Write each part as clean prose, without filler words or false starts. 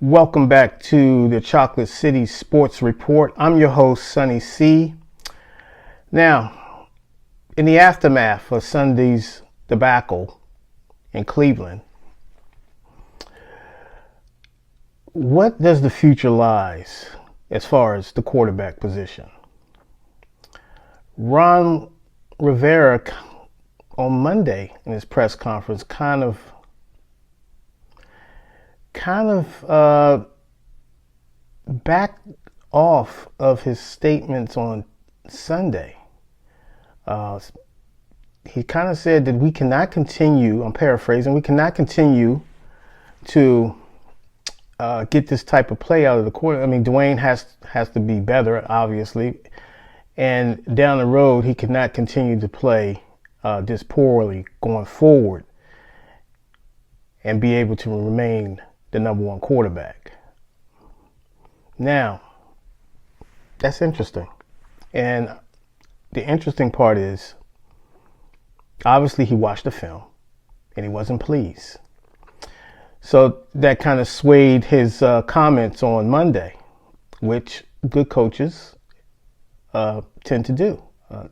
Welcome back to the Chocolate City Sports Report. I'm your host, Sonny C. Now, in the aftermath of Sunday's debacle in Cleveland, what does the future lies as far as the quarterback position? Ron Rivera on Monday in his press conference kind of backed off of his statements on Sunday. He kind of said that we cannot continue, I'm paraphrasing, we cannot continue to get this type of play out of the quarter. I mean, Dwayne has to be better, obviously. And down the road, he cannot continue to play this poorly going forward and be able to remain the number one quarterback. Now, that's interesting. And the interesting part is, obviously he watched the film and he wasn't pleased. So that kind of swayed his comments on Monday, which good coaches tend to do.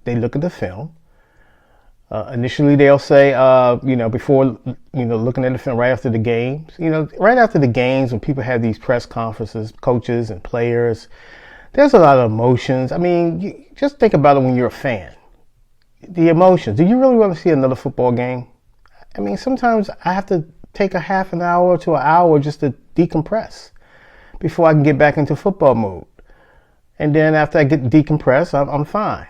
They look at the film. Initially, they'll say, before, looking at the film right after the games, right after the games when people have these press conferences, coaches and players, there's a lot of emotions. I mean, just think about it when you're a fan. The emotions. Do you really want to see another football game? I mean, sometimes I have to take a half an hour to an hour just to decompress before I can get back into football mode. And then after I get decompressed, I'm fine.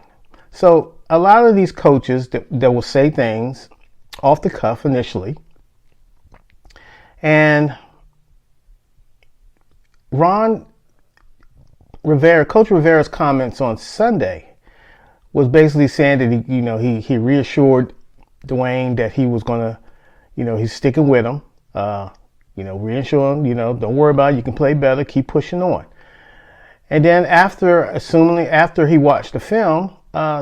So a lot of these coaches that will say things off the cuff initially, and Coach Rivera's comments on Sunday was basically saying that he reassured Dwayne that he was gonna, he's sticking with him, reassure him, don't worry about it, you can play better, keep pushing on. And then after he watched the film,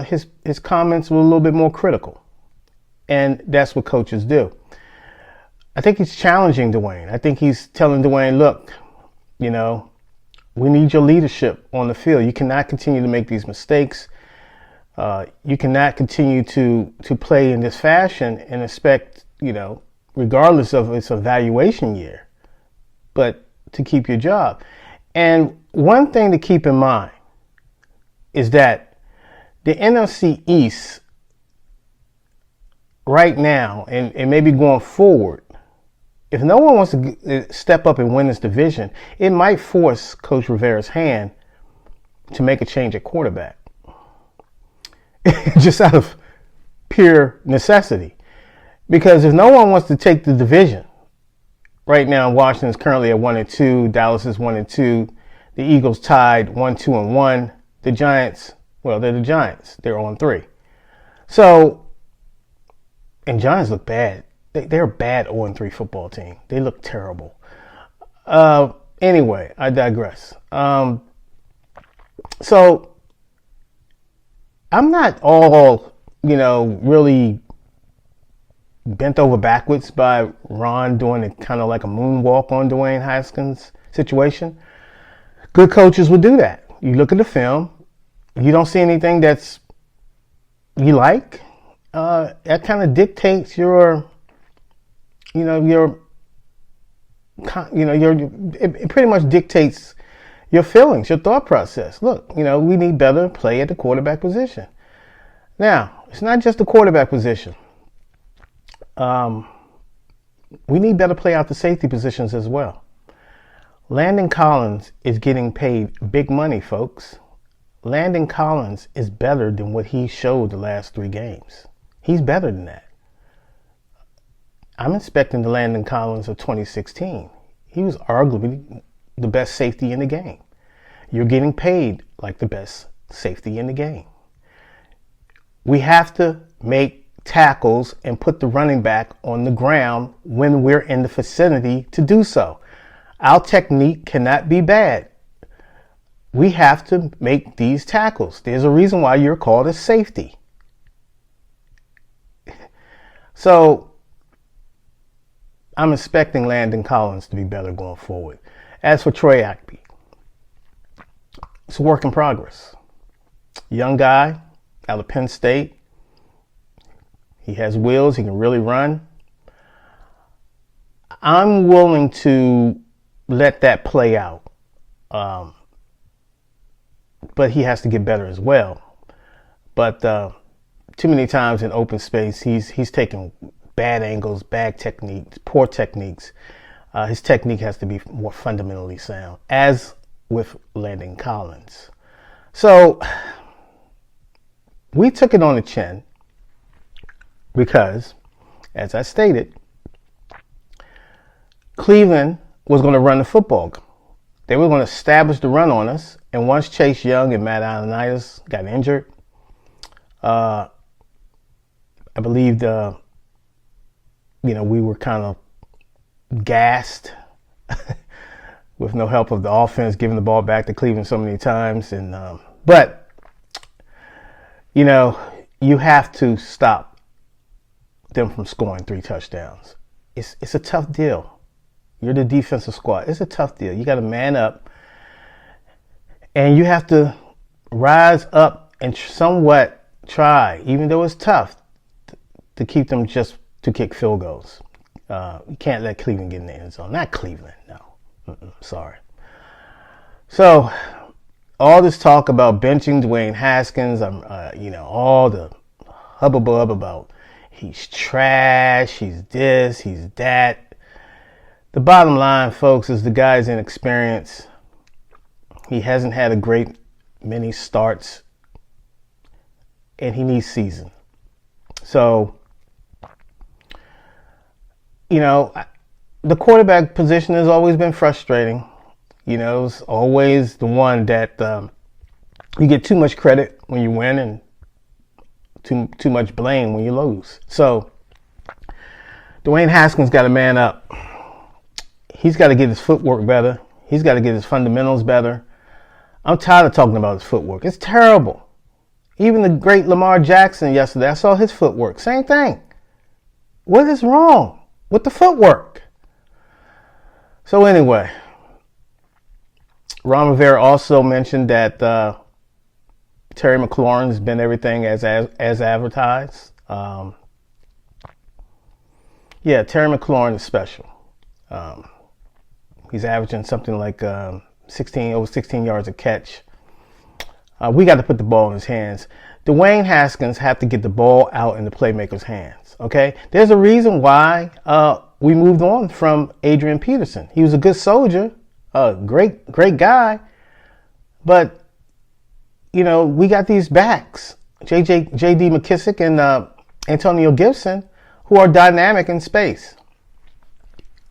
his comments were a little bit more critical. And that's what coaches do. I think he's challenging Dwayne. I think he's telling Dwayne, look, we need your leadership on the field. You cannot continue to make these mistakes. You cannot continue to play in this fashion and expect, regardless of its evaluation year, but to keep your job. And one thing to keep in mind is that the NFC East right now, and maybe going forward, if no one wants to step up and win this division, it might force Coach Rivera's hand to make a change at quarterback. Just out of pure necessity. Because if no one wants to take the division, right now Washington is currently at 1-2, Dallas is 1-2, the Eagles tied 1-2-1, the Giants, well, they're the Giants. They're on 3. So, and Giants look bad. They're a bad 0-3 football team. They look terrible. Anyway, I digress. So, I'm not all, really bent over backwards by Ron doing it kind of like a moonwalk on Dwayne Haskins situation. Good coaches would do that. You look at the film. You don't see anything that's you like, that kind of dictates it pretty much dictates your feelings, your thought process. Look, we need better play at the quarterback position. Now, it's not just the quarterback position. We need better play out the safety positions as well. Landon Collins is getting paid big money, folks. Landon Collins is better than what he showed the last 3 games. He's better than that. I'm expecting the Landon Collins of 2016. He was arguably the best safety in the game. You're getting paid like the best safety in the game. We have to make tackles and put the running back on the ground when we're in the vicinity to do so. Our technique cannot be bad. We have to make these tackles. There's a reason why you're called a safety. So I'm expecting Landon Collins to be better going forward. As for Troy Aikman, it's a work in progress. Young guy out of Penn State. He has wheels. He can really run. I'm willing to let that play out. But he has to get better as well. But too many times in open space, he's taking bad angles, bad techniques, poor techniques. His technique has to be more fundamentally sound, as with Landon Collins. So we took it on the chin because, as I stated, Cleveland was going to run the football. They were going to establish the run on us. And once Chase Young and Matt Ioannidis got injured, I believe we were kind of gassed with no help of the offense, giving the ball back to Cleveland so many times. But you have to stop them from scoring 3 touchdowns. It's a tough deal. You're the defensive squad. It's a tough deal. You got to man up, and you have to rise up and somewhat try, even though it's tough, to keep them just to kick field goals. You can't let Cleveland get in the end zone. Not Cleveland, no. Sorry. So all this talk about benching Dwayne Haskins, all the hubbub about he's trash, he's this, he's that. The bottom line, folks, is the guy's inexperienced. He hasn't had a great many starts, and he needs season. So, the quarterback position has always been frustrating. It's always the one that you get too much credit when you win and too much blame when you lose. So, Dwayne Haskins got to man up. He's got to get his footwork better. He's got to get his fundamentals better. I'm tired of talking about his footwork. It's terrible. Even the great Lamar Jackson yesterday, I saw his footwork. Same thing. What is wrong with the footwork? So anyway, Ron Rivera also mentioned that Terry McLaurin has been everything as advertised. Terry McLaurin is special. He's averaging something like over 16 yards a catch. We got to put the ball in his hands. Dwayne Haskins have to get the ball out in the playmaker's hands. Okay, there's a reason why we moved on from Adrian Peterson. He was a good soldier, a great guy, but we got these backs, J.D. McKissick and Antonio Gibson, who are dynamic in space,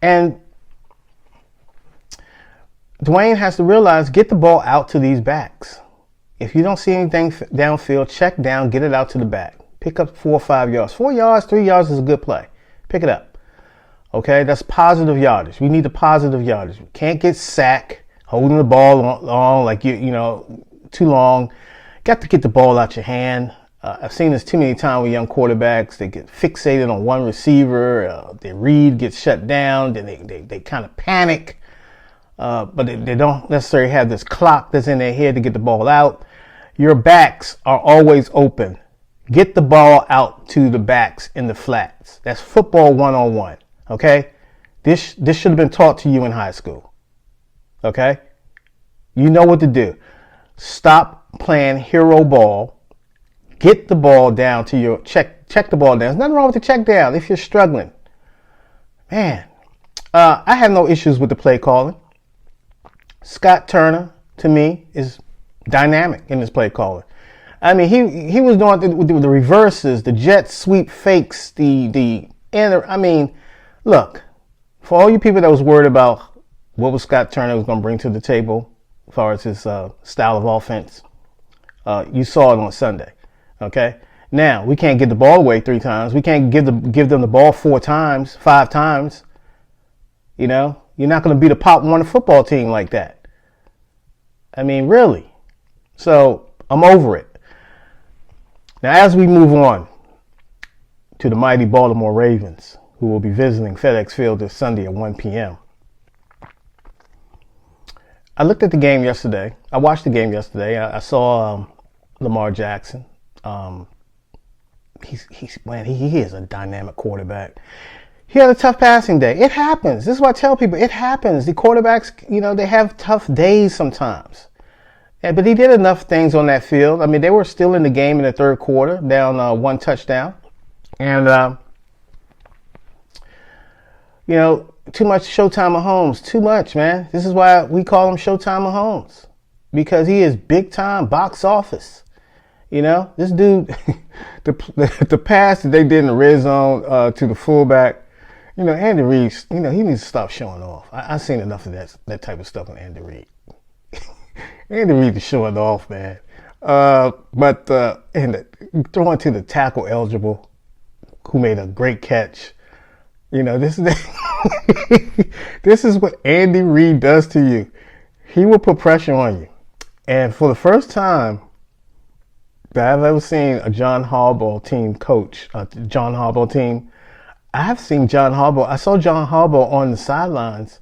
and Dwayne has to realize, get the ball out to these backs. If you don't see anything downfield, check down, get it out to the back. Pick up 4 or 5 yards. 4 yards, 3 yards is a good play. Pick it up. Okay, that's positive yardage. We need the positive yardage. We can't get sacked, holding the ball long, like too long. Got to get the ball out your hand. I've seen this too many times with young quarterbacks. They get fixated on one receiver. Their read gets shut down. Then they kind of panic. But they don't necessarily have this clock that's in their head to get the ball out. Your backs are always open. Get the ball out to the backs in the flats. That's football 101. Okay? This should have been taught to you in high school. Okay? You know what to do. Stop playing hero ball. Get the ball down to your check the ball down. There's nothing wrong with the check down if you're struggling. Man, I have no issues with the play calling. Scott Turner, to me, is dynamic in his play calling. I mean, he was doing the reverses, the jet sweep fakes, look, for all you people that was worried about what was Scott Turner was going to bring to the table as far as his style of offense, you saw it on Sunday. Okay, now we can't get the ball away 3 times. We can't give them the ball 4 times, 5 times. You're not going to beat a Pop Warner football team like that. I mean, really. So I'm over it. Now, as we move on to the mighty Baltimore Ravens, who will be visiting FedEx Field this Sunday at 1 p.m., I looked at the game yesterday. I watched the game yesterday. I saw Lamar Jackson. He is a dynamic quarterback. He had a tough passing day. It happens. This is what I tell people. It happens. The quarterbacks, they have tough days sometimes. But he did enough things on that field. I mean, they were still in the game in the third quarter, down 1 touchdown. And, too much Showtime Mahomes. Too much, man. This is why we call him Showtime Mahomes. Because he is big time box office. This dude, the pass that they did in the red zone to the fullback, Andy Reid, he needs to stop showing off. I've seen enough of that type of stuff with Andy Reid. Andy Reid is showing off, man. And throwing to the tackle eligible, who made a great catch. This is this is what Andy Reid does to you. He will put pressure on you. And for the first time that I've ever seen a John Harbaugh team coach, John Harbaugh team, I saw John Harbaugh on the sidelines,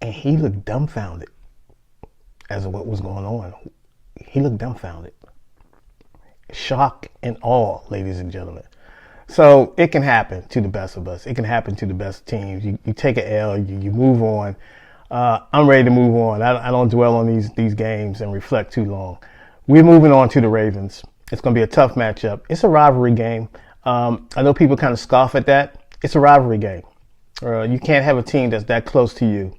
and he looked dumbfounded as to what was going on. He looked dumbfounded. Shock and awe, ladies and gentlemen. So it can happen to the best of us. It can happen to the best teams. You take an L, you move on. I'm ready to move on. I don't dwell on these games and reflect too long. We're moving on to the Ravens. It's going to be a tough matchup. It's a rivalry game. I know people kind of scoff at that. It's a rivalry game. You can't have a team that's that close to you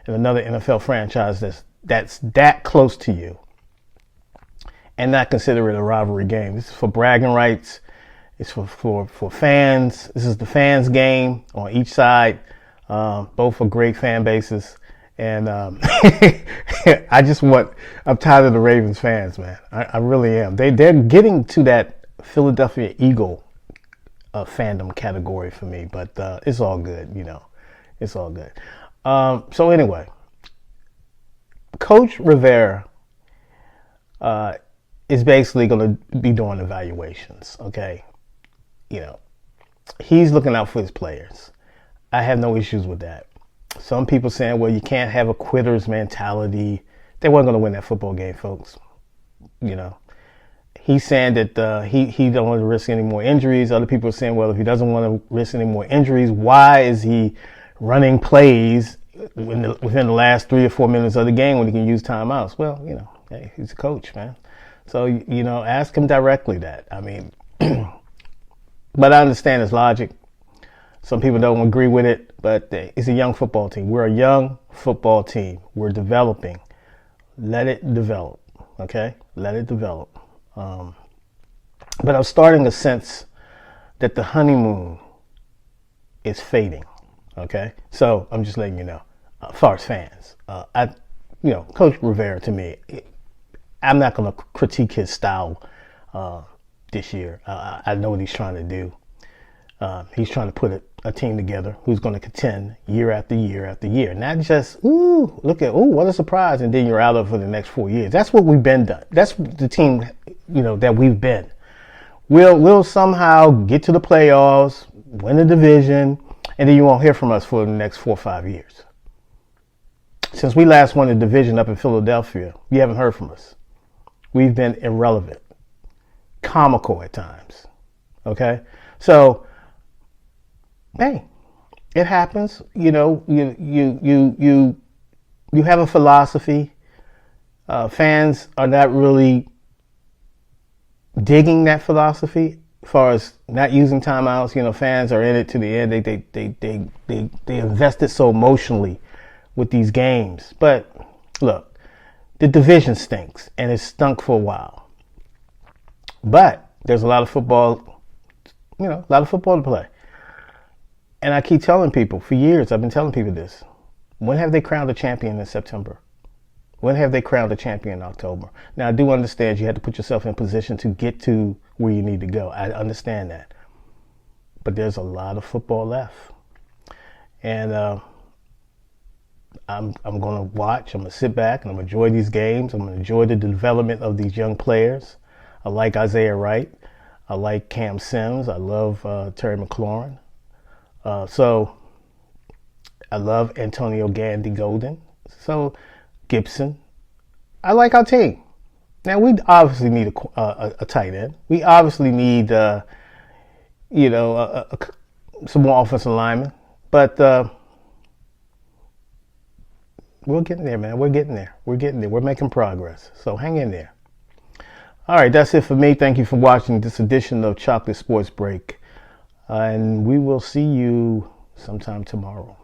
and another NFL franchise that's that close to you and not consider it a rivalry game. This is for bragging rights. It's for fans. This is the fans' game on each side. Both are great fan bases. And I'm tired of the Ravens fans, man. I really am. They're getting to that Philadelphia Eagle fandom category for me, but it's all good, It's all good. So anyway, Coach Rivera is basically going to be doing evaluations, okay? He's looking out for his players. I have no issues with that. Some people saying, well, you can't have a quitter's mentality. They weren't going to win that football game, folks. He's saying that he don't want to risk any more injuries. Other people are saying, well, if he doesn't want to risk any more injuries, why is he running plays within the last 3 or 4 minutes of the game when he can use timeouts? Well, hey, he's a coach, man. So, ask him directly that. I mean, but I understand his logic. Some people don't agree with it, but it's a young football team. We're a young football team. We're developing. Let it develop, okay? Let it develop. But I'm starting to sense that the honeymoon is fading, okay? So I'm just letting you know, as far as fans. Coach Rivera, to me, I'm not going to critique his style this year. I know what he's trying to do. He's trying to put a team together who's going to contend year after year after year. Not just, what a surprise, and then you're out of it for the next 4 years. That's what we've been done. That's the team, that we've been. We'll somehow get to the playoffs, win the division, and then you won't hear from us for the next 4 or 5 years. Since we last won the division up in Philadelphia, you haven't heard from us. We've been irrelevant, comical at times. Okay? So, hey, it happens. You have a philosophy. Fans are not really digging that philosophy as far as not using timeouts. Fans are in it to the end. They invested so emotionally with these games. But look, the division stinks, and it stunk for a while. But there's a lot of football, to play. And I keep telling people, for years, I've been telling people this. When have they crowned a champion in September? When have they crowned a champion in October? Now, I do understand you had to put yourself in position to get to where you need to go. I understand that. But there's a lot of football left. And I'm going to watch. I'm going to sit back and I'm going to enjoy these games. I'm going to enjoy the development of these young players. I like Isaiah Wright. I like Cam Sims. I love Terry McLaurin. So I love Antonio Gandy Golden. So Gibson, I like our team. Now we obviously need a tight end. We obviously need some more offensive linemen, but we're getting there, man. We're getting there. We're getting there. We're making progress. So hang in there. All right, that's it for me. Thank you for watching this edition of Chocolate Sports Break, and we will see you sometime tomorrow.